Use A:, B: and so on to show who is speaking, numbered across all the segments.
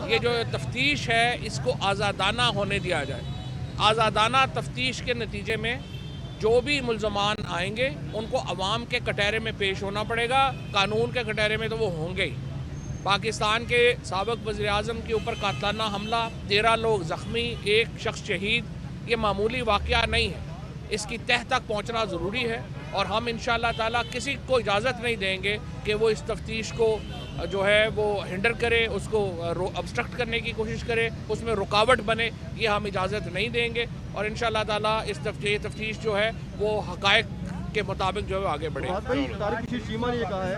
A: ये जो तफ्तीश है इसको आज़ादाना होने दिया जाए। आज़ादाना तफ्तीश के नतीजे में जो भी मुल्ज़मान आएंगे उनको अवाम के कटहरे में पेश होना पड़ेगा। कानून के कटहरे में तो वो होंगे ही। पाकिस्तान के साबिक़ वज़ीर-ए-आज़म के ऊपर कातलाना हमला, 13 लोग ज़ख्मी, 1 शख्स शहीद, ये मामूली वाक़या नहीं है। इसकी तह तक पहुँचना ज़रूरी है और हम इंशाअल्लाह ताला किसी को इजाज़त नहीं देंगे कि वो इस तफ्तीश को जो है वो हिंडर करे, उसको ऑब्स्ट्रक्ट करने की कोशिश करे, उसमें रुकावट बने, ये हम इजाज़त नहीं देंगे। और इंशाअल्लाह ताला इस तफ्तीश जो है वो हक़ाइक़ के मुताबिक जो है आगे बढ़े।
B: तारिक चीमा ने ये कहा है,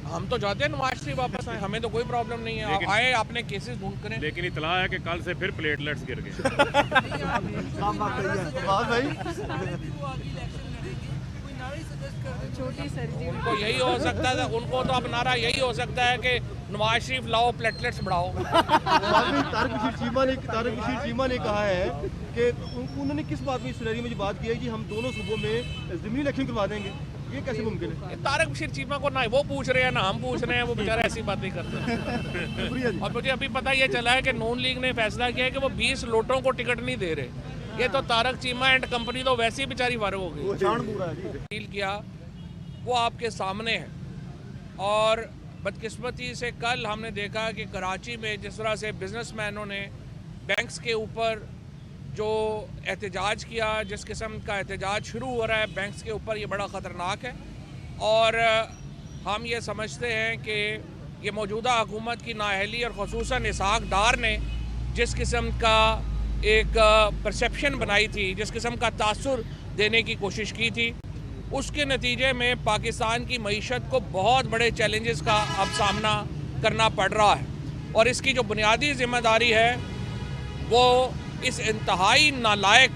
A: हम तो चाहते हैं नवाज शरीफ वापस आए, हमें तो कोई प्रॉब्लम नहीं है। आए, आपने केसेस ढूंढ करें।
C: लेकिन इतला है कि कल से फिर प्लेटलेट्स गिर गए।
A: उनको यही हो सकता है, उनको तो अब नारा यही हो सकता है कि नवाज शरीफ लाओ, प्लेटलेट्स बढ़ाओ।
B: तारिक चीमा ने कहा है कि उन्होंने किस बात में, इस सिनेरियो में जो बात की है कि हम दोनों सूबों में ज़मीनी इलेक्शन करवा देंगे, ये कैसे मुमकिन है?
A: तारिक बशीर चीमा को ना वो पूछ रहे हैं ना हम पूछ रहे हैं, वो बेचारा ऐसी बात नहीं करते। और मुझे अभी पता ये चला है कि नून लीग ने फैसला किया है कि वो 20 लोटों को टिकट नहीं दे रहे। ये तो तारिक चीमा एंड कंपनी तो वैसे ही बेचारी फारिग हो गई। डील किया वो आपके सामने है। और बदकिस्मती से कल हमने देखा कि कराची में जिस तरह से बिजनेसमैनों ने बैंक्स के ऊपर जो एहतजाज किया, जिस किस्म का एहतजाज शुरू हो रहा है बैंक्स के ऊपर, ये बड़ा ख़तरनाक है। और हम ये समझते हैं कि ये मौजूदा हुकूमत की नाअहली और ख़ुसूसन इसहाक़ डार ने जिस किस्म का एक परसेप्शन बनाई थी, जिस किस्म का तासुर देने की कोशिश की थी, उसके नतीजे में पाकिस्तान की मईशत को बहुत बड़े चैलेंजेस का अब सामना करना पड़ रहा है। और इसकी जो बुनियादी ज़िम्मेदारी है वो इस इंतहाई नालायक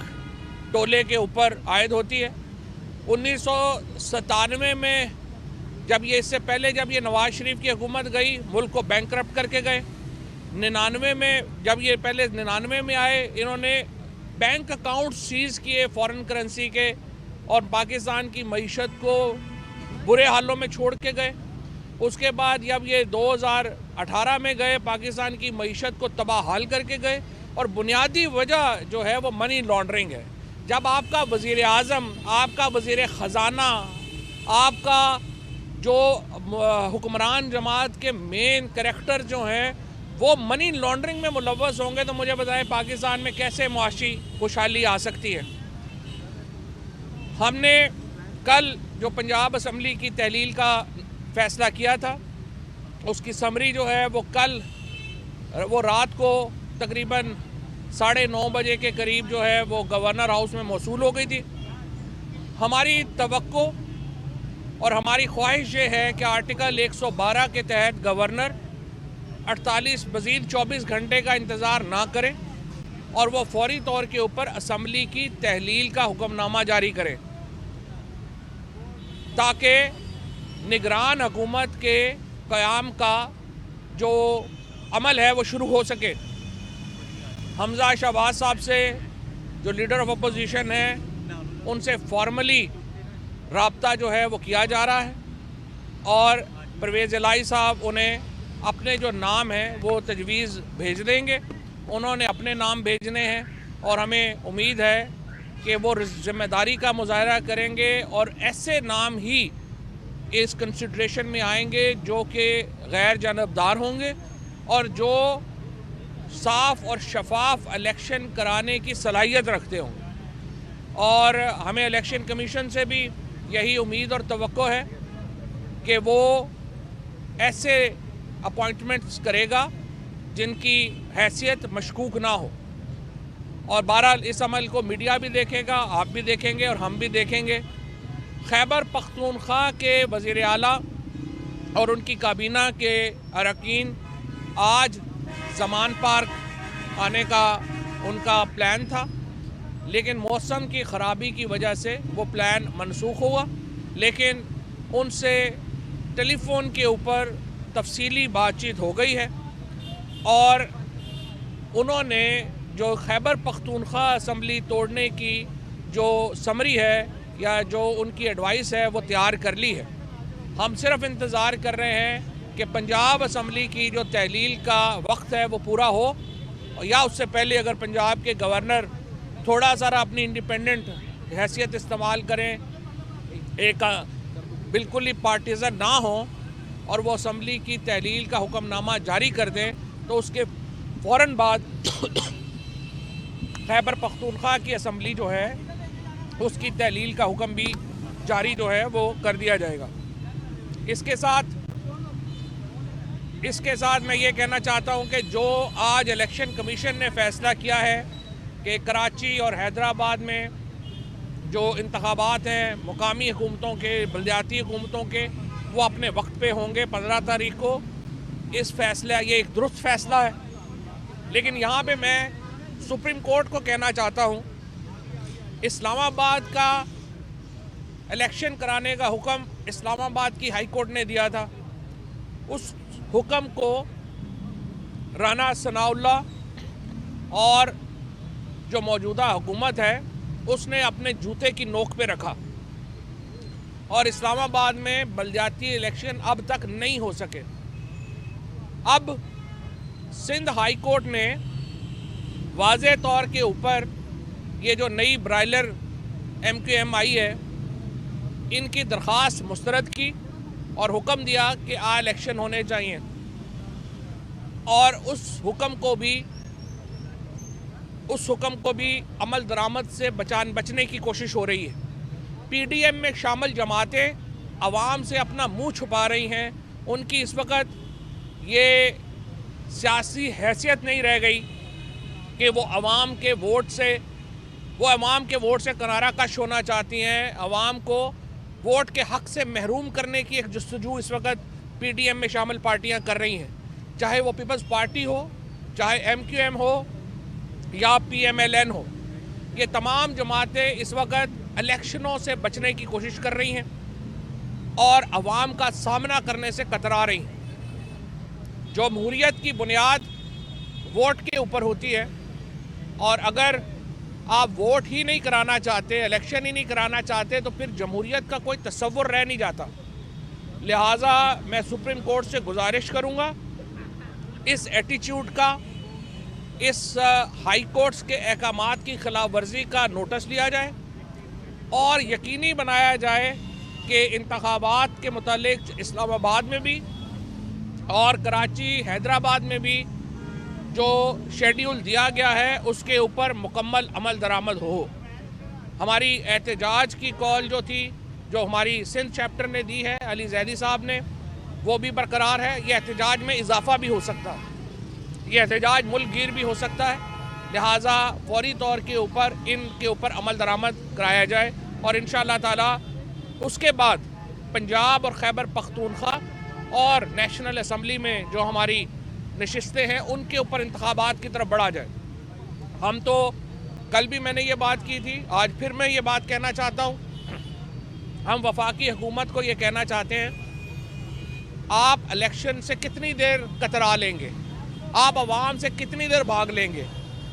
A: टोले के ऊपर आयद होती है। 1997 में जब ये, इससे पहले जब ये नवाज शरीफ की हुकूमत गई, मुल्क को बैंकरप्ट करके गए। 99 में जब ये पहले 99 में आए, इन्होंने बैंक अकाउंट सीज़ किए फॉरेन करेंसी के और पाकिस्तान की मईशत को बुरे हालों में छोड़ के गए। उसके बाद जब ये 2018 में गए, पाकिस्तान की मईशत को तबाहाल करके गए। और बुनियादी वजह जो है वो मनी लॉन्ड्रिंग है। जब आपका वज़ीर आज़म, आपका वज़ीर ख़जाना, आपका जो हुक्मरान जमात के मेन करैक्टर जो हैं वो मनी लॉन्ड्रिंग में मुलव्वस होंगे, तो मुझे बताएं पाकिस्तान में कैसे मुआशी खुशहाली आ सकती है। हमने कल जो पंजाब असम्बली की तहलील का फ़ैसला किया था, उसकी समरी जो है वो कल वो रात को तकरीबन 9:30 बजे के करीब जो है वो गवर्नर हाउस में मौसूल हो गई थी। हमारी तवक्को और हमारी ख्वाहिश ये है कि आर्टिकल 112 के तहत गवर्नर 48 मज़ीद 24 घंटे का इंतज़ार ना करें और वो फौरी तौर के ऊपर असम्बली की तहलील का हुक्मनामा जारी करें, ताकि निगरान हुकूमत के क़याम का जो अमल है वो शुरू हो सके। हमजा शहबाज साहब से, जो लीडर ऑफ अपोजिशन है, उनसे फॉर्मली राब्ता जो है वो किया जा रहा है और परवेज़ इलाही साहब उन्हें अपने जो नाम हैं वो तजवीज़ भेज देंगे। उन्होंने अपने नाम भेजने हैं और हमें उम्मीद है कि वो ज़िम्मेदारी का मुज़ाहरा करेंगे और ऐसे नाम ही इस कंसिडरेशन में आएंगे जो कि गैर जानबदार होंगे और जो साफ़ और शफाफ इलेक्शन कराने की सलाहियत रखते होंगे। और हमें इलेक्शन कमीशन से भी यही उम्मीद और तवक्को है कि वो ऐसे अपॉइंटमेंट्स करेगा जिनकी हैसियत मशकूक ना हो। और बहरहाल इस अमल को मीडिया भी देखेगा, आप भी देखेंगे और हम भी देखेंगे। खैबर पख्तूनख्वा के वज़ीर आला और उनकी काबीना के अरकान आज ज़मान पार्क आने का उनका प्लान था, लेकिन मौसम की ख़राबी की वजह से वो प्लान मनसूख हुआ। लेकिन उनसे टेलीफोन के ऊपर तफसीली बातचीत हो गई है और उन्होंने जो खैबर पख्तूनख्वा असम्बली तोड़ने की जो समरी है या जो उनकी एडवाइस है वो तैयार कर ली है। हम सिर्फ इंतज़ार कर रहे हैं कि पंजाब असम्बली की जो तहलील का वक्त है वो पूरा हो, या उससे पहले अगर पंजाब के गवर्नर थोड़ा सा अपनी इंडिपेंडेंट हैसियत इस्तेमाल करें, एक बिल्कुल ही पार्टीजन ना हो और वो असम्बली की तहलील का हुक्मनामा जारी कर दें, तो उसके फ़ौरन बाद खैबर पख्तूनख्वा की असम्बली जो है उसकी तहलील का हुक्म भी जारी जो है वो कर दिया जाएगा। इसके साथ मैं ये कहना चाहता हूँ कि जो आज इलेक्शन कमीशन ने फ़ैसला किया है कि कराची और हैदराबाद में जो इंतखाबात हैं मुकामी हुकूमतों के, बलदियाती हुकूमतों के, वो अपने वक्त पे होंगे 15 तारीख को। इस फैसला ये एक दुरुस्त फ़ैसला है, लेकिन यहाँ पे मैं सुप्रीम कोर्ट को कहना चाहता हूँ, इस्लामाबाद का इलेक्शन कराने का हुक्म इस्लामाबाद की हाई कोर्ट ने दिया था। उस हुक्म को राना सनाउल्लाह और जो मौजूदा हुकूमत है उसने अपने जूते की नोक पे रखा और इस्लामाबाद में बलदियाती इलेक्शन अब तक नहीं हो सके। अब सिंध हाई कोर्ट ने वाज़े तौर के ऊपर ये जो नई ब्राइलर MQM आई है इनकी दरख्वास्त मुस्तरद की और हुक्म दिया कि इलेक्शन होने चाहिए, और उस हुक्म को भी अमल दरामद से बचने की कोशिश हो रही है। PDM में शामिल जमातें आवाम से अपना मुंह छुपा रही हैं। उनकी इस वक्त ये सियासी हैसियत नहीं रह गई कि वो आवाम के वोट से किनारा कश होना चाहती हैं। आवाम को वोट के हक से महरूम करने की एक जस्तजू इस वक्त PDM में शामिल पार्टियां कर रही हैं, चाहे वो पीपल्स पार्टी हो, चाहे MQM हो या PMLN हो। ये तमाम जमातें इस वक्त इलेक्शनों से बचने की कोशिश कर रही हैं और आवाम का सामना करने से कतरा रही हैं। जमहूरियत की बुनियाद वोट के ऊपर होती है, और अगर आप वोट ही नहीं कराना चाहते, इलेक्शन ही नहीं कराना चाहते, तो फिर जमहूरियत का कोई तस्वुर रह नहीं जाता। लिहाजा मैं सुप्रीम कोर्ट से गुजारिश करूंगा इस एटीट्यूड का, इस हाई कोर्ट्स के अहकामात की खिलाफ वर्जी का नोटिस लिया जाए और यकीनी बनाया जाए कि इंतखाबात के मुतालिक इस्लामाबाद में भी और कराची हैदराबाद में भी जो शेड्यूल दिया गया है उसके ऊपर मुकम्मल अमल दरामद हो। हमारी एहतजाज की कॉल जो थी, जो हमारी सिंध चैप्टर ने दी है अली जैदी साहब ने, वो भी बरकरार है। ये एहतजाज में इजाफा भी हो सकता है, ये एहतजाज मुल्क गिर भी हो सकता है। लिहाजा फौरी तौर के ऊपर इनके ऊपर अमल दरामद कराया जाए और इंशाअल्लाह ताला उसके बाद पंजाब और खैबर पख्तूनख्वा और नेशनल असम्बली में जो हमारी नशिस्तें हैं उनके ऊपर इंतखाबात की तरफ बढ़ा जाए। हम तो कल भी मैंने ये बात की थी, आज फिर मैं ये बात कहना चाहता हूँ, हम वफाकी हुकूमत को ये कहना चाहते हैं, आप इलेक्शन से कितनी देर कतरा लेंगे, आप आवाम से कितनी देर भाग लेंगे,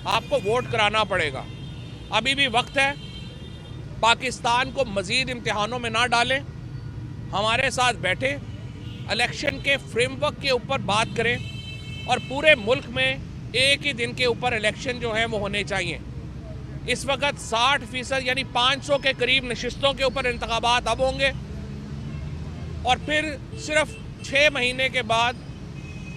A: आपको वोट कराना पड़ेगा। अभी भी वक्त है, पाकिस्तान को मज़ीद इम्तिहानों में ना डालें, हमारे साथ बैठे इलेक्शन के फ्रेमवर्क के ऊपर बात करें और पूरे मुल्क में एक ही दिन के ऊपर इलेक्शन जो है वो होने चाहिए। इस वक्त 60% यानी 500 के करीब नशिस्तों के ऊपर इंतखाबात अब होंगे और फिर सिर्फ 6 महीने के बाद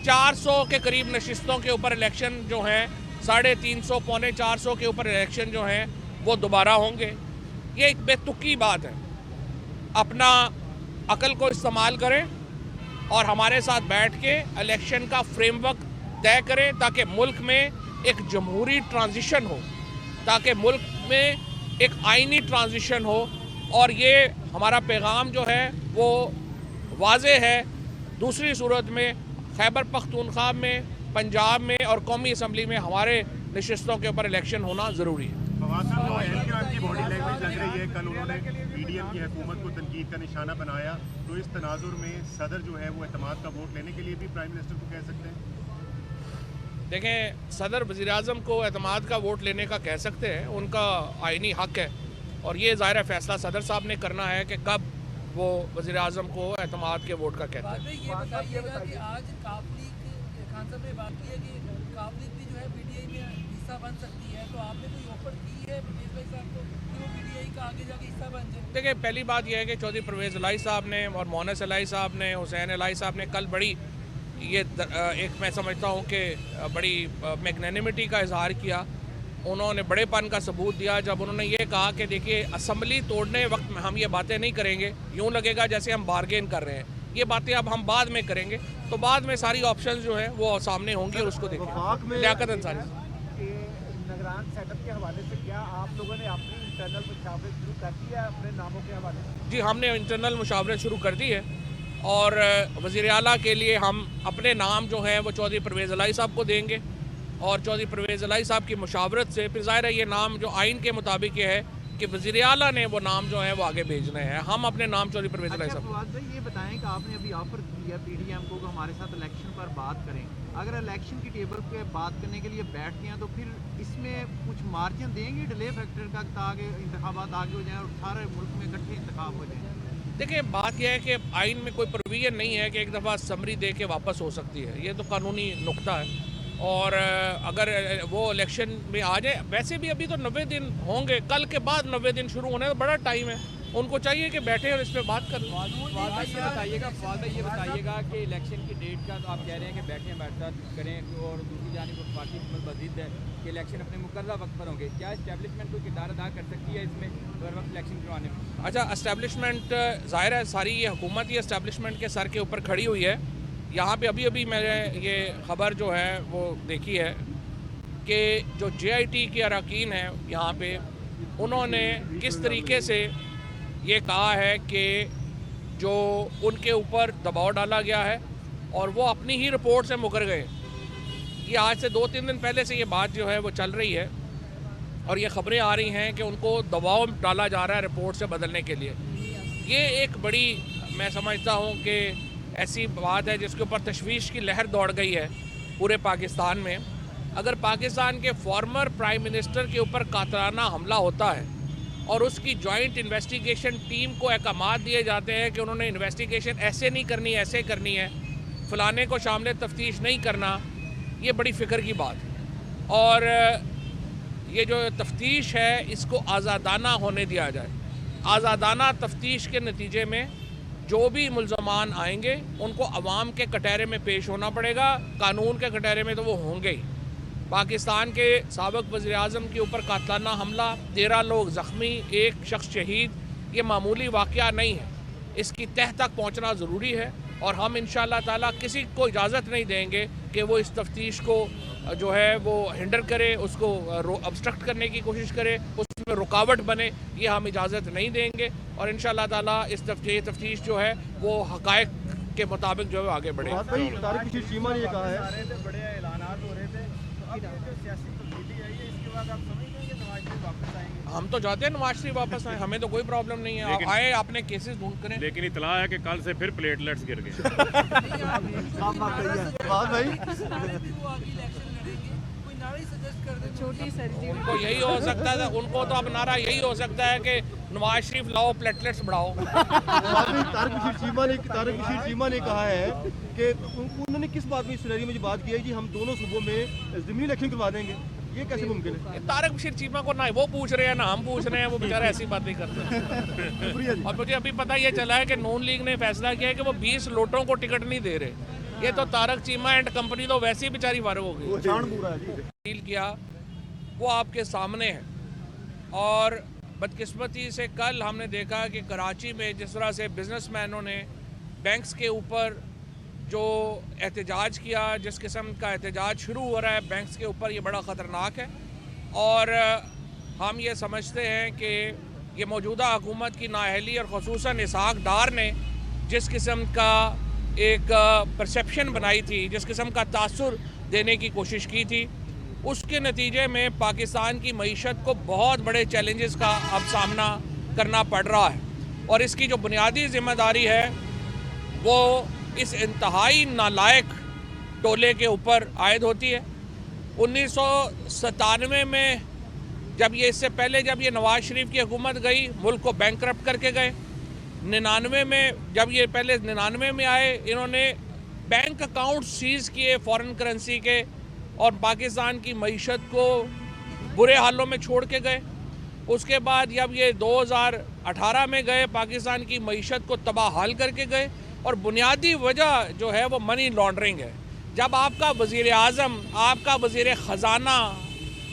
A: 400 के करीब नशिस्तों के ऊपर इलेक्शन जो हैं, 350 पौने 400 के ऊपर इलेक्शन जो हैं वो दोबारा होंगे। ये एक बेतुकी बात है। अपना अकल को इस्तेमाल करें और हमारे साथ बैठ के इलेक्शन का फ्रेमवर्क तय करें ताकि मुल्क में एक जमहूरी ट्रांजिशन हो, ताकि मुल्क में एक आइनी ट्रांजिशन हो। और ये हमारा पैगाम जो है वो वाज़े है। दूसरी सूरत में खैबर पख्तूनख्वा में, पंजाब में और कौमी असम्बली में हमारे नशिस्तों के ऊपर इलेक्शन होना ज़रूरी है।
D: MQM की बॉडी लैंग्वेज लग रही है, कल उन्होंने PDM की हुकूमत को तनकीद का निशाना बनाया, तो इस तनाजुर में सदर जो है वो एतमाद का वोट लेने के लिए भी प्राइम मिनिस्टर को कह सकते हैं?
A: देखें, सदर वज़ीर-ए-आज़म को एतमाद का वोट लेने का कह सकते हैं, उनका आइनी हक है और ये ज़ाहिर फ़ैसला सदर साहब ने करना है कि कब वो वज़ीर आज़म को एतमाद के वोट का कहते हैं।
E: बाद में ये बताइएगा कि आज काफ लीग खान साहब ने बात की है कि काफ लीग भी जो है पीटीआई में हिस्सा बन सकती है, तो आपने कोई ऑफर की है परवेज भाई साहब को कि वो पीटीआई का आगे जाके हिस्सा बन जाए?
A: देखिए, पहली बात यह है कि चौधरी परवेज़ इलाही साहब ने और मोहनस इलाही साहब ने, हुसैन इलाही साहब ने कल बड़ी ये एक मैं समझता हूँ कि बड़ी मैग्नेनिमिटी का इजहार किया। उन्होंने बड़ेपन का सबूत दिया जब उन्होंने ये कहा कि देखिए, असम्बली तोड़ने वक्त में हम ये बातें नहीं करेंगे, यूँ लगेगा जैसे हम बार्गेन कर रहे हैं, ये बातें अब हम बाद में करेंगे। तो बाद में सारी ऑप्शन जो है वो सामने होंगी और उसको देखेंगे। लियाकत अंसारी
F: निगरान सेटअप के हवाले से क्या आप लोगों ने अपनी इंटरनल मुशावरत शुरू कर दी है अपने नामों के हवाले से?
A: जी, हमने इंटरनल मुशावरत शुरू कर दी है और वज़ीर आला के लिए हम अपने नाम जो है वो चौधरी परवेज़ इलाही साहब को देंगे और चौधरी परवेज़ इलाही साहब की मुशावरत से फिर ज़ाहिर है ये नाम जो आइन के मुताबिक ये है कि वज़ीर आला ने वो नाम जो है वो आगे भेजने हैं। हम अपने नाम चौधरी परवेज़ इलाही साहब।
F: फवाद भाई, ये बताएं कि आपने अभी ऑफर किया पीडीएम को कि हमारे साथ इलेक्शन पर बात करें, अगर इलेक्शन की टेबल पे बात करने के लिए बैठते हैं तो फिर इसमें कुछ मार्जिन देंगे डिले फैक्टर का ताकि इंतखाबात आगे हो जाए और सारे मुल्क में इकट्ठे इंतखाब हो जाए?
A: देखिए, बात यह है कि आइन में कोई प्रोविजन नहीं है कि एक दफ़ा समरी दे के वापस हो सकती है, ये तो कानूनी नुक्ता है। और अगर वो इलेक्शन में आ जाए, वैसे भी अभी तो 90 दिन होंगे, कल के बाद 90 दिन शुरू होने में बड़ा टाइम है, उनको चाहिए कि बैठे और इस पर बात कर लें।
G: ये बताइएगा कि इलेक्शन की डेट का तो आप कह रहे हैं कि बैठें बात करें और दूसरी जानिब पार्टी मजीद है कि इलेक्शन अपने मुकर्रर वक्त पर होंगे, क्या इस्टेब्लिशमेंट कोई किरदार अदा कर सकती है इसमें हर वक्त इलेक्शन करवाने में?
A: अच्छा, इस्टेब्लिशमेंट ज़ाहिर है सारी ये हुकूमत ही इस्टेब्लिशमेंट के सर के ऊपर खड़ी हुई है। यहाँ पे अभी मैंने ये ख़बर जो है वो देखी है कि जो JIT के अरकान हैं यहाँ पे, उन्होंने किस तरीके से ये कहा है कि जो उनके ऊपर दबाव डाला गया है और वो अपनी ही रिपोर्ट से मुकर गए। ये आज से 2-3 दिन पहले से ये बात जो है वो चल रही है और ये ख़बरें आ रही हैं कि उनको दबाव डाला जा रहा है रिपोर्ट से बदलने के लिए। ये एक बड़ी मैं समझता हूँ कि ऐसी बात है जिसके ऊपर तशवीश की लहर दौड़ गई है पूरे पाकिस्तान में। अगर पाकिस्तान के फॉर्मर प्राइम मिनिस्टर के ऊपर कातलाना हमला होता है और उसकी जॉइंट इन्वेस्टिगेशन टीम को अहकामात दिए जाते हैं कि उन्होंने इन्वेस्टिगेशन ऐसे नहीं करनी, ऐसे करनी है, फ़लाने को शामिल तफ्तीश नहीं करना, ये बड़ी फ़िक्र की बात है। और ये जो तफ्तीश है इसको आज़ादाना होने दिया जाए। आज़ादाना तफ्तीश के नतीजे में जो भी मुल्ज़मान आएंगे उनको अवाम के कटहरे में पेश होना पड़ेगा, कानून के कटहरे में तो वो होंगे ही। पाकिस्तान के साबिक़ वज़ीर आज़म के ऊपर कातलाना हमला, 13 लोग ज़ख्मी, 1 शख्स शहीद, ये मामूली वाक़या नहीं है, इसकी तह तक पहुँचना ज़रूरी है और हम इंशाअल्लाह ताला किसी को इजाज़त नहीं देंगे कि वो इस तफ्तीश को जो है वो हिंडर करे, उसको ऑब्स्ट्रक्ट करने की कोशिश करे, उसमें रुकावट बने, ये हम इजाज़त नहीं देंगे और इंशाअल्लाह ताला इस तफ्तीश जो है वो हक़ाइक़ के मुताबिक जो है आगे बढ़े।
B: भाई, तारिक रशीद चीमा ने ये कहा है,
F: बड़े ऐलानात हो रहे थे, अब जो सियासी तब्दीली आई है इसके बाद आप समझ रहे हैं कि नवाज शरीफ वापस आएंगे?
A: हम तो चाहते हैं नवाज शरीफ वापस आए, हमें तो कोई प्रॉब्लम नहीं है, आए अपने केसेस ढूंढ करें।
C: लेकिन इतला है कि कल से फिर प्लेटलेट्स गिर गए।
E: छोटी सर्जी
A: उनको यही हो सकता था, उनको तो अब नारा यही हो सकता है कि नवाज शरीफ लाओ, प्लेटलेट्स बढ़ाओ।
B: तारिक रशीद चीमा ने कहा है कि उन्होंने किस बात में, इस सिनेरियो में जो बात की है कि हम दोनों सूबों में ज़मीनी इलेक्शन करवा देंगे, ये कैसे मुमकिन है?
A: तारिक रशीद चीमा को ना वो पूछ रहे हैं ना हम पूछ रहे हैं, वो बेचारा ऐसी बात नहीं करते। और मुझे अभी पता ये चला है कि नून लीग ने फैसला किया है कि वो 20 लोटों को टिकट नहीं दे रहे। ये तो तारिक चीमा एंड कंपनी तो वैसे ही बेचारी फारिग हो गई। डील किया वो आपके सामने है और बदकिस्मती से कल हमने देखा कि कराची में जिस तरह से बिजनेसमैनों ने बैंक्स के ऊपर जो एहतजाज किया, जिस किस्म का एहतजाज शुरू हो रहा है बैंक्स के ऊपर, ये बड़ा ख़तरनाक है और हम ये समझते हैं कि ये मौजूदा हुकूमत की नाअहली और ख़ुसूसन इसहाक़ डार ने जिस किस्म का एक परसेप्शन बनाई थी, जिस किस्म का तासुर देने की कोशिश की थी, उसके नतीजे में पाकिस्तान की मईशत को बहुत बड़े चैलेंजेस का अब सामना करना पड़ रहा है और इसकी जो बुनियादी ज़िम्मेदारी है वो इस इंतहाई नालायक टोले के ऊपर आयद होती है। 1997 में जब ये, इससे पहले जब ये नवाज शरीफ की हुकूमत गई, मुल्क को बैंकरप्ट करके गए 99 में, जब ये पहले 99 में आए, इन्होंने बैंक अकाउंट सीज किए फॉरेन करेंसी के और पाकिस्तान की मईशत को बुरे हालों में छोड़ के गए। उसके बाद जब ये 2018 में गए, पाकिस्तान की मईशत को तबाहाल करके गए और बुनियादी वजह जो है वो मनी लॉन्ड्रिंग है। जब आपका वज़ीर आज़म, आपका वज़ीर ख़जाना,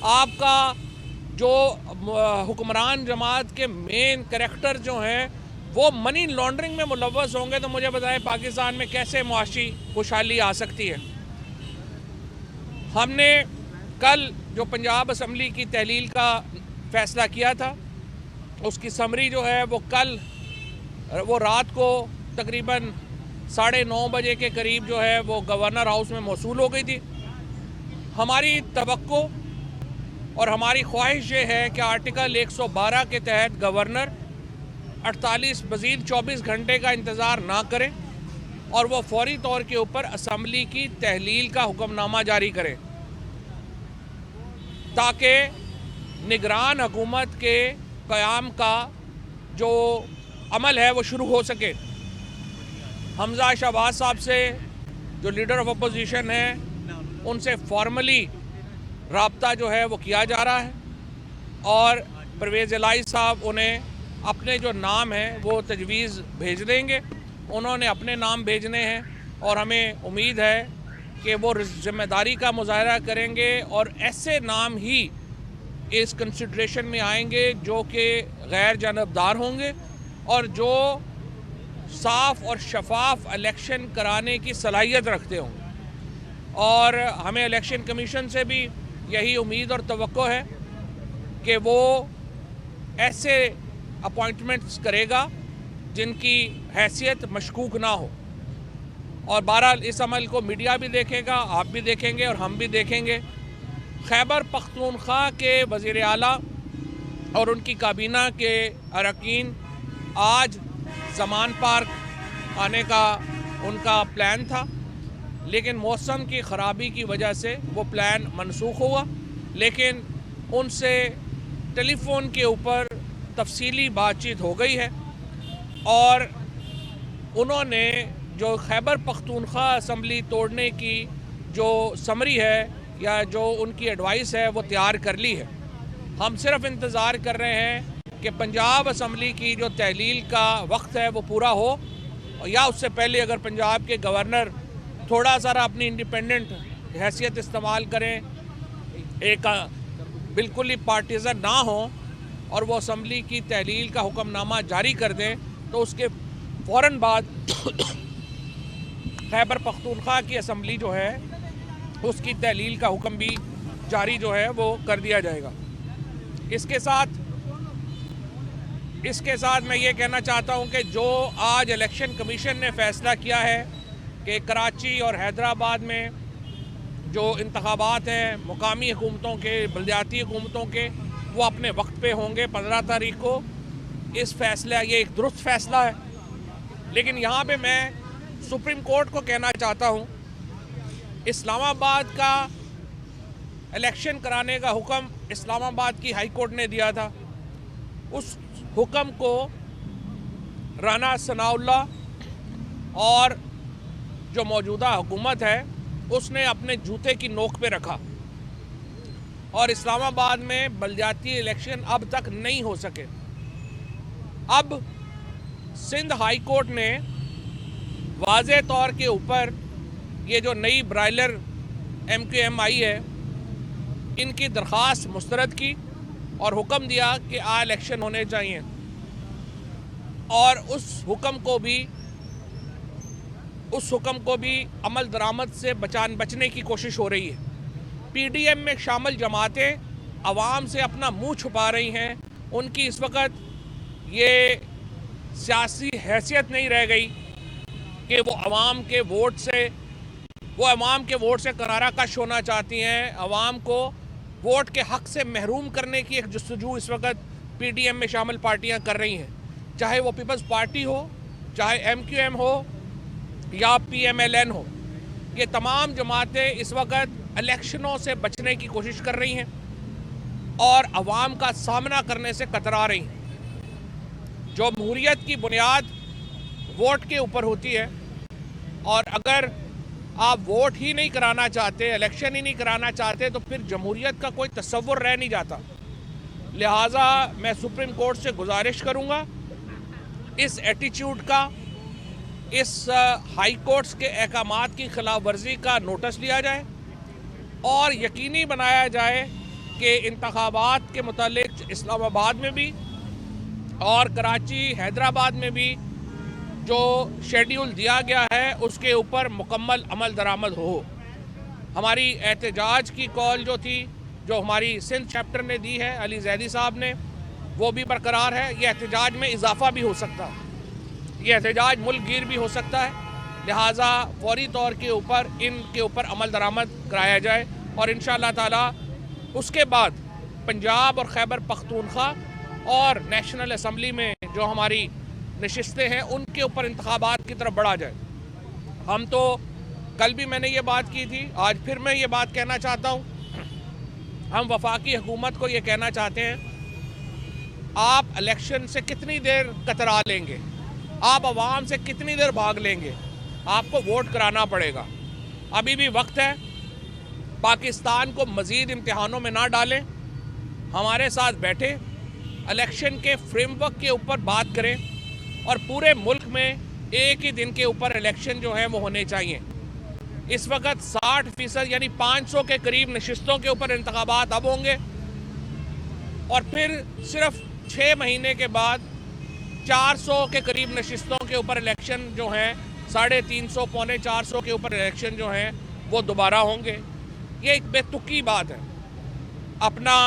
A: आपका जो हुक्मरान जमात के मेन करैक्टर जो हैं वो मनी लॉन्ड्रिंग में मुलव्वस होंगे, तो मुझे बताएं पाकिस्तान में कैसे मुआशी खुशहाली आ सकती है। हमने कल जो पंजाब असम्बली की तहलील का फ़ैसला किया था, उसकी समरी जो है वो रात को तकरीबन 9:30 बजे के करीब जो है वो गवर्नर हाउस में मौसूल हो गई थी। हमारी तवक्को और हमारी ख्वाहिश ये है कि आर्टिकल 112 के तहत गवर्नर 48 मज़ीद 24 घंटे का इंतज़ार ना करें और वो फौरी तौर के ऊपर असम्बली की तहलील का हुक्मनामा जारी करें, ताकि निगरान हुकूमत के क़याम का जो अमल है वो शुरू हो सके। हमजा शहबाज साहब से, जो लीडर ऑफ अपोजिशन हैं, उनसे फॉर्मली राब्ता जो है वो किया जा रहा है और परवेज़ इलाही साहब उन्हें अपने जो नाम हैं वो तजवीज़ भेज देंगे। उन्होंने अपने नाम भेजने हैं और हमें उम्मीद है कि वो ज़िम्मेदारी का मुजाहरा करेंगे और ऐसे नाम ही इस कंसिडरेशन में आएंगे जो कि गैर जानबदार होंगे और जो साफ़ और शफाफ इलेक्शन कराने की सलाहियत रखते होंगे। और हमें इलेक्शन कमीशन से भी यही उम्मीद और तवक्को है कि वो ऐसे अपॉइंटमेंट्स करेगा जिनकी हैसियत मशकूक ना हो। और बहरहाल इस अमल को मीडिया भी देखेगा, आप भी देखेंगे और हम भी देखेंगे। खैबर पख्तूनख्वा के वज़ीर आला और उनकी काबीना के अरकान आज ज़मान पार्क आने का उनका प्लान था, लेकिन मौसम की ख़राबी की वजह से वो प्लान मनसूख हुआ। लेकिन उनसे टेलीफोन के ऊपर तफसीली बातचीत हो गई है और उन्होंने जो खैबर पख्तूनख्वा असम्बली तोड़ने की जो समरी है या जो उनकी एडवाइस है वो तैयार कर ली है। हम सिर्फ इंतज़ार कर रहे हैं कि पंजाब असम्बली की जो तहलील का वक्त है वो पूरा हो, या उससे पहले अगर पंजाब के गवर्नर थोड़ा सा अपनी इंडिपेंडेंट हैसियत इस्तेमाल करें, एक बिल्कुल ही पार्टीज़न ना हो और वो असम्बली की तहलील का हुक्मनामा जारी कर दें, तो उसके फ़ौरन बाद खैबर पख्तूनख्वा की असम्बली जो है उसकी तहलील का हुक्म भी जारी जो है वो कर दिया जाएगा। इसके साथ मैं ये कहना चाहता हूँ कि जो आज इलेक्शन कमीशन ने फ़ैसला किया है कि कराची और हैदराबाद में जो इंतखाबात हैं मुकामी हुकूमतों के, बलदियाती हुकूमतों के, वो अपने वक्त पे होंगे 15 तारीख को। इस फैसला, ये एक दुरुस्त फ़ैसला है। लेकिन यहाँ पे मैं सुप्रीम कोर्ट को कहना चाहता हूँ, इस्लामाबाद का इलेक्शन कराने का हुक्म इस्लामाबाद की हाई कोर्ट ने दिया था। उस हुक्म को राना सनाउल्लाह और जो मौजूदा हुकूमत है उसने अपने जूते की नोक पे रखा और इस्लामाबाद में बलदियाती इलेक्शन अब तक नहीं हो सके। अब सिंध हाई कोर्ट ने वाज़े तौर के ऊपर ये जो नई ब्राइलर MQM आई है, इनकी दरख्वास्त मुस्तरद की और हुक्म दिया कि इलेक्शन होने चाहिए, और उस हुक्म को भी अमल दरामद से बचने की कोशिश हो रही है। PDM में शामिल जमातें अवाम से अपना मुंह छुपा रही हैं। उनकी इस वक्त ये सियासी हैसियत नहीं रह गई कि वो अवाम के वोट से करारा कश होना चाहती हैं। अवाम को वोट के हक से महरूम करने की एक जस्तजू इस वक्त PDM में शामिल पार्टियां कर रही हैं, चाहे वो पीपल्स पार्टी हो, चाहे MQM हो या PMLN हो। ये तमाम जमातें इस वक्त इलेक्शनों से बचने की कोशिश कर रही हैं और अवाम का सामना करने से कतरा रही हैं। जो जमहूरियत की बुनियाद वोट के ऊपर होती है, और अगर आप वोट ही नहीं कराना चाहते, इलेक्शन ही नहीं कराना चाहते, तो फिर जमहूरियत का कोई तस्वुर रह नहीं जाता। लिहाजा मैं सुप्रीम कोर्ट से गुजारिश करूंगा इस एटीट्यूड का, इस हाई कोर्ट्स के अहकामात की खिलाफ वर्जी का नोटिस लिया जाए और यकीनी बनाया जाए कि इंतखाबात के मुतालिक इस्लामाबाद में भी और कराची, हैदराबाद में भी जो शेड्यूल दिया गया है उसके ऊपर मुकम्मल अमल दरामद हो। हमारी एहतजाज की कॉल जो थी, जो हमारी सिंध चैप्टर ने दी है, अली जैदी साहब ने, वो भी बरकरार है। ये एहतजाज में इजाफा भी हो सकता है, ये एहतजाज मुल्क गिर भी हो सकता है। लिहाजा फौरी तौर के ऊपर इनके ऊपर अमल दरामद कराया जाए और इंशाअल्लाह ताला उसके बाद पंजाब और खैबर पख्तूनख्वा और नेशनल असम्बली में जो हमारी नशिस्तें हैं उनके ऊपर इंतखाबात की तरफ बढ़ा जाए। हम तो कल भी मैंने ये बात की थी, आज फिर मैं ये बात कहना चाहता हूँ, हम वफाकी हुकूमत को ये कहना चाहते हैं, आप इलेक्शन से कितनी देर कतरा लेंगे, आप आवाम से कितनी देर भाग लेंगे, आपको वोट कराना पड़ेगा। अभी भी वक्त है, पाकिस्तान को मज़ीद इम्तिहानों में ना डालें, हमारे साथ बैठे इलेक्शन के फ्रेमवर्क के ऊपर बात करें और पूरे मुल्क में एक ही दिन के ऊपर इलेक्शन जो है वो होने चाहिए। इस वक्त 60% यानी 500 के करीब नशिस्तों के ऊपर इंतखाबात अब होंगे और फिर सिर्फ 6 महीने के बाद 400 के करीब नशिस्तों के ऊपर इलेक्शन जो हैं, 350 पौने 400 के ऊपर इलेक्शन जो हैं वो दोबारा होंगे। ये एक बेतुकी बात है। अपना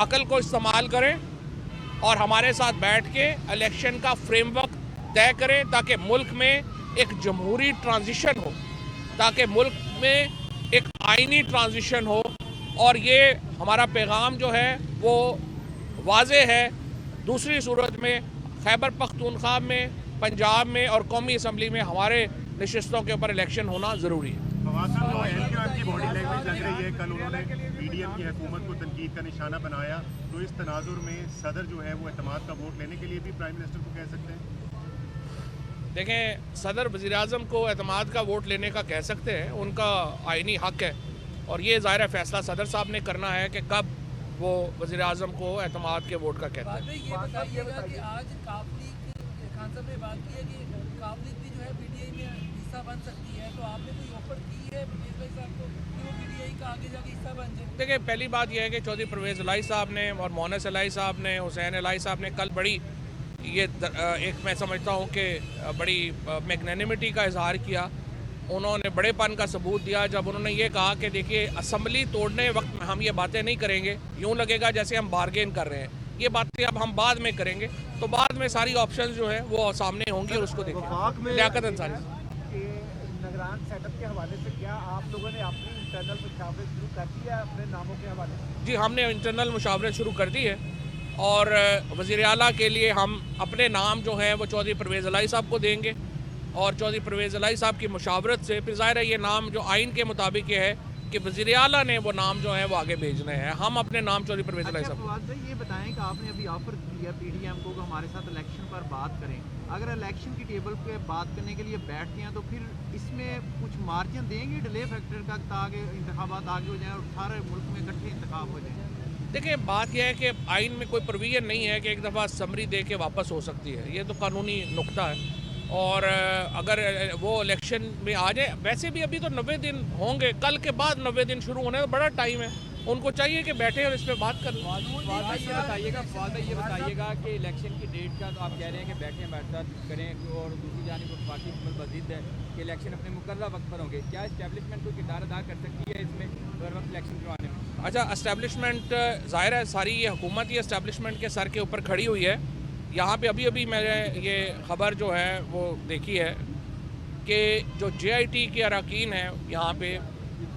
A: अकल को इस्तेमाल करें और हमारे साथ बैठ के इलेक्शन का फ्रेमवर्क तय करें ताकि मुल्क में एक जमहूरी ट्रांजिशन हो, ताकि मुल्क में एक आइनी ट्रांजिशन हो। और ये हमारा पैगाम जो है वो वाज़ेह है। दूसरी सूरत में खैबर पख्तूनख्वा में, पंजाब में और कौमी असम्बली में हमारे नशिस्तों के ऊपर इलेक्शन होना ज़रूरी है।
D: की बॉडी लैंग्वेज लग रही है, कल उन्होंने पीडीएम की हुकूमत को तनकीद का निशाना बनाया, तो इस तनाजुर में सदर जो है वो एतमाद का वोट लेने के लिए भी प्राइम मिनिस्टर को कह सकते हैं?
A: देखें, सदर वज़ीर आज़म को एतमाद का वोट लेने का कह सकते हैं, उनका आइनी हक़ है और ये ज़ाहिर फैसला सदर साहब ने करना है कि कब वो वज़ीर आज़म को एतमाद के वोट का कहते हैं।
E: ये बताइएगा कि आज काफ लीग खान साहब ने बात की है कि काफ लीग भी जो है पीटीआई में हिस्सा बन सकती है, तो आपने कोई ऑफर की है परवेज़ भाई साहब को कि वो पीटीआई का आगे जाके हिस्सा बन जाए?
A: देखिए, पहली बात यह है कि चौधरी परवेज़ इलाही साहब ने और मोनस इलाही साहब ने, हुसैन इलाही साहब ने कल बड़ी ये एक मैं समझता हूँ कि बड़ी मैग्नेनिमिटी का इजहार किया। उन्होंने बड़ेपन का सबूत दिया जब उन्होंने ये कहा कि देखिए, असम्बली तोड़ने वक्त में हम ये बातें नहीं करेंगे, यूँ लगेगा जैसे हम बार्गेन कर रहे हैं, ये बातें अब हम बाद में करेंगे। तो बाद में सारी ऑप्शन जो है वो सामने होंगी और उसको देखेंगे। लियाकत अंसारी
F: निगरान सेटअप के हवाले से क्या आप लोगों ने अपनी इंटरनल मुशावरे शुरू कर दी है अपने नामों के हवाले से?
A: जी, हमने इंटरनल मुशावरे शुरू कर दी है और वज़ीर आला के लिए हम अपने नाम जो हैं वो चौधरी परवेज़ इलाही साहब को देंगे और चौधरी परवेज़ इलाही साहब की मुशावरत से फिर ज़ाहिर है ये नाम जो आइन के मुताबिक ये है कि वज़ीर आला ने वो नाम जो है वो आगे भेजने हैं। हम अपने नाम चौधरी परवेज़ इलाही साहब।
F: फवाद भाई, ये बताएं कि आपने अभी ऑफर किया पीडीएम को कि हमारे साथ इलेक्शन पर बात करें, अगर इलेक्शन की टेबल पे बात करने के लिए बैठते हैं तो फिर इसमें कुछ मार्जिन देंगे डिले फैक्टर का ताकि इंतखाबात आगे हो जाए और सारे मुल्क में इकट्ठे इंतखाब हो जाए?
A: देखिए, बात यह है कि आइन में कोई प्रोविजन नहीं है कि एक दफ़ा समरी दे के वापस हो सकती है, ये तो कानूनी नुक्ता है। और अगर वो इलेक्शन में आ जाए, वैसे भी अभी तो 90 दिन होंगे, कल के बाद 90 दिन शुरू होने का बड़ा टाइम है, उनको चाहिए कि बैठे और इस पर बात कर लें।
G: ये बताइएगा कि इलेक्शन की डेट का तो आप कह रहे हैं कि बैठें बैठा करें और दूसरी जानिब वफाकी हुकूमत मज़ीद है कि इलेक्शन अपने मुकर्रर वक्त पर होंगे, क्या इस्टेब्लिशमेंट कोई किरदार अदा कर सकती है इसमें हर वक्त इलेक्शन करवाने में?
A: अच्छा, इस्टेब्लिशमेंट ज़ाहिर है सारी ये हुकूमत ही इस्टेब्लिशमेंट के सर के ऊपर खड़ी हुई है। यहाँ पे अभी मैंने ये ख़बर जो है वो देखी है कि जो JIT के अरकान हैं यहाँ पे,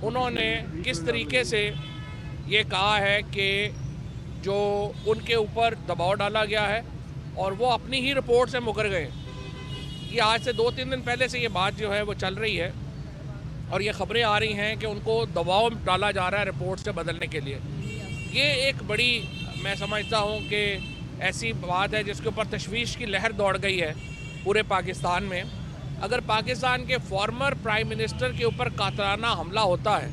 A: उन्होंने किस तरीके से ये कहा है कि जो उनके ऊपर दबाव डाला गया है और वो अपनी ही रिपोर्ट से मुकर गए। ये आज से 2-3 दिन पहले से ये बात जो है वो चल रही है और ये ख़बरें आ रही हैं कि उनको दबाव डाला जा रहा है रिपोर्ट से बदलने के लिए। ये एक बड़ी, मैं समझता हूँ कि ऐसी बात है जिसके ऊपर तशवीश की लहर दौड़ गई है पूरे पाकिस्तान में, अगर पाकिस्तान के फॉर्मर प्राइम मिनिस्टर के ऊपर कातलाना हमला होता है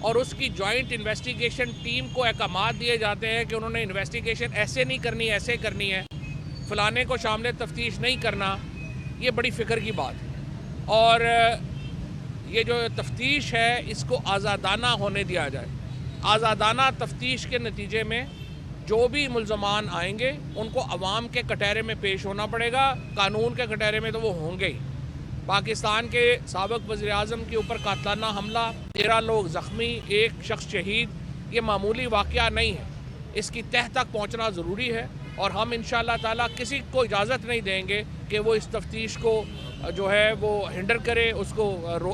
A: और उसकी जॉइंट इन्वेस्टिगेशन टीम को अहकामात दिए जाते हैं कि उन्होंने इन्वेस्टिगेशन ऐसे नहीं करनी, ऐसे करनी है, फलाने को शामिल तफ्तीश नहीं करना, ये बड़ी फ़िक्र की बात है। और ये जो तफ्तीश है इसको आज़ादाना होने दिया जाए। आज़ादाना तफ्तीश के नतीजे में जो भी मुल्ज़मान आएंगे उनको अवाम के कटहरे में पेश होना पड़ेगा, कानून के कटहरे में तो वो होंगे ही। पाकिस्तान के साबिक़ वज़ीर-ए-आज़म के ऊपर कातलाना हमला, 13 लोग ज़ख्मी, 1 शख्स शहीद, ये मामूली वाक़या नहीं है, इसकी तह तक पहुँचना ज़रूरी है। और हम इंशाअल्लाह ताला किसी को इजाज़त नहीं देंगे कि वो इस तफ्तीश को जो है वो हिंडर करे, उसको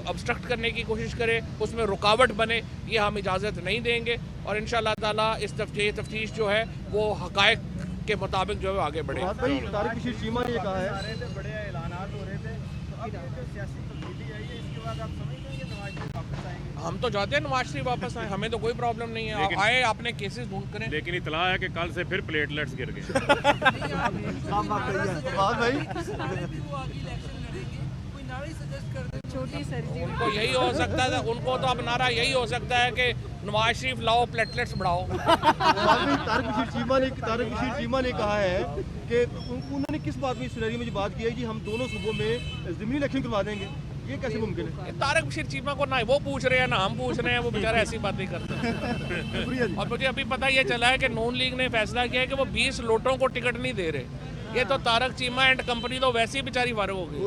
A: ऑब्स्ट्रक्ट करने की कोशिश करे, उसमें रुकावट बने, ये हम इजाज़त नहीं देंगे। और इंशाअल्लाह ताला इस तफ्तीश जो है वो हक़ाइक़ के मुताबिक जो है आगे बढ़े।
B: भाई तारिक बशीर चीमा ने ये कहा है,
F: बड़े ऐलानात हो रहे थे, अब जो सियासी तब्दीली आई है इसके बाद आप समझते हैं कि नवाज शरीफ वापस आएंगे?
A: हम तो चाहते हैं नवाज शरीफ वापस आए, हमें तो कोई प्रॉब्लम नहीं है,
C: लेकिन-
A: आए अपने केसेस ढूंढ करें।
C: लेकिन इतला है कि कल से फिर प्लेटलेट्स गिर गए।
B: फवाद भाई
E: वो आगे इलेक्शन लड़ेंगे, कोई नारा ही सजेस्ट कर दे।
H: छोटी सर्जी
A: उनको यही हो सकता है, उनको तो अब नारा यही हो सकता है कि नवाज शरीफ लाओ, प्लेटलेट्स बढ़ाओ।
B: तारिक बशीर चीमा ने कहा है कि उन्होंने किस बात में, इस सिनेरियो में जो बात की है कि हम दोनों सूबों में ज़मीनी इलेक्शन करवा देंगे, ये कैसे मुमकिन है?
A: तारिक बशीर चीमा को ना वो पूछ रहे हैं ना हम पूछ रहे हैं, वो बेचारे ऐसी बातें करते हैं। और मुझे अभी पता ये चला है कि नून लीग ने फैसला किया है कि वो 20 लोटों को टिकट नहीं दे रहे। ये तो तारिक चीमा एंड कंपनी तो वैसे ही बेचारी फारिग हो गई।